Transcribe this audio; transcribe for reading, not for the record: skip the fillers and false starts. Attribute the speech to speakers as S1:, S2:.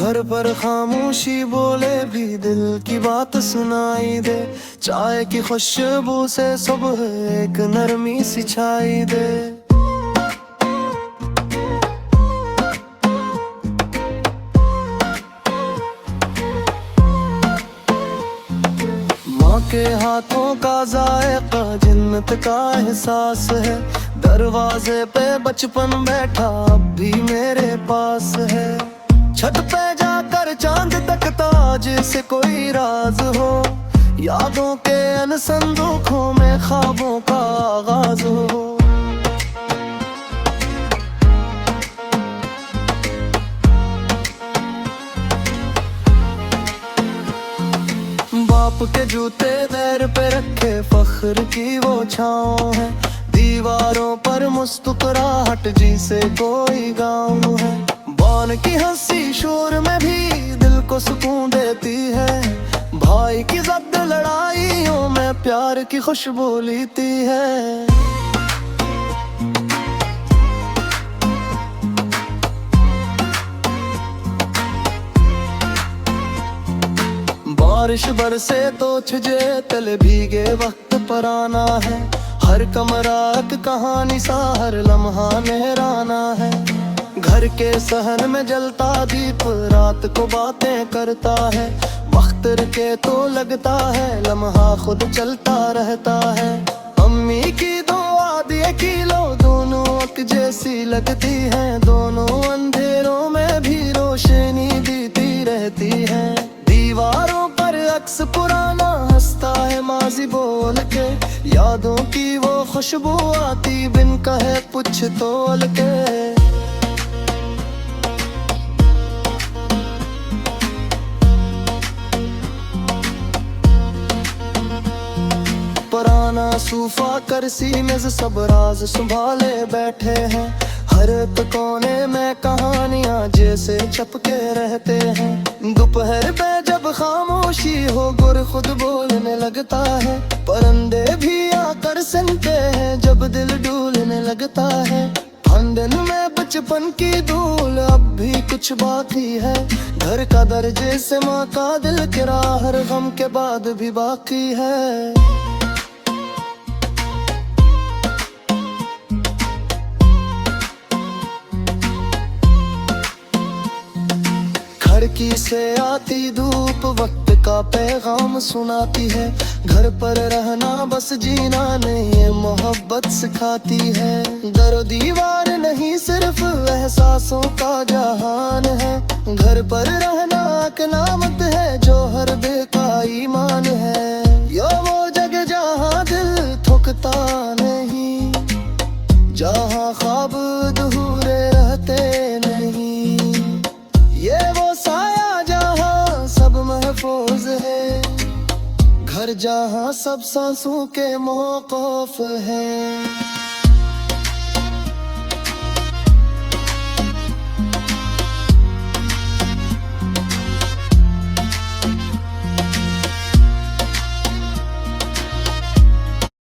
S1: घर पर खामोशी बोले भी दिल की बात सुनाई दे। चाय की खुशबू से सुबह एक नरमी सी छाई दे। माँ के हाथों का जायका जन्नत का एहसास है। दरवाजे पे बचपन बैठा अब भी मेरे पास है। छत पे जाकर चांद तकता जैसे कोई राज हो। यादों के अनसंदूकों में ख्वाबों का आगाज हो। बाप के जूते पैर पे रखे फख्र की वो छाँव है। दीवारों पर मुस्कुराहट जिसे कोई गाँव है। बान की हंसी शोर में भी दिल को सुकून देती है। भाई की जद लड़ाइयों में प्यार की खुशबू लेती है। बारिश बरसे तो छुझे तले भीगे वक्त पर आना है। हर कमरा एक कहानी सा हर लम्हा नहराना है। घर के सहन में जलता दीप रात को बातें करता है। वक्त रुके तो लगता है लम्हा खुद चलता रहता है। अम्मी की दुआ दिए किलो दोनों एक जैसी लगती हैं। दोनों अंधेरों में भी रोशनी देती रहती है। दीवारों पर अक्स पुराना हंसता है माजी बोल के। यादों की वो खुशबू आती बिन कहे कुछ तोल के। पुराना सूफा करसी में सब राज संभाले बैठे हैं। हर एक कोने में कहानियां जैसे छपके रहते हैं। दोपहर पे जब खामोशी हो गुर खुद बोलने लगता है। परिंदे भी आकर सुनते हैं जब दिल डूलने लगता है। आंगन में बचपन की धूल अब भी कुछ बाकी है। घर का दर्जे से माँ का दिल गिरा हर गम के बाद भी बाकी है। खिड़की से आती धूप वक्त का पैगाम सुनाती है। घर पर रहना बस जीना नहीं ये मोहब्बत सिखाती है। दर दीवार नहीं सिर्फ एहसासों का जहान है। घर पर रहना एक नामत है जो हर बेका ईमान है। यो वो जगह जहाँ दिल थकता नहीं, जहाँ ख्वाब अधूरे रहते नहीं। ये वो साया जहाँ सब महफूज है। घर जहाँ सब सांसों के मौक़िफ़ है।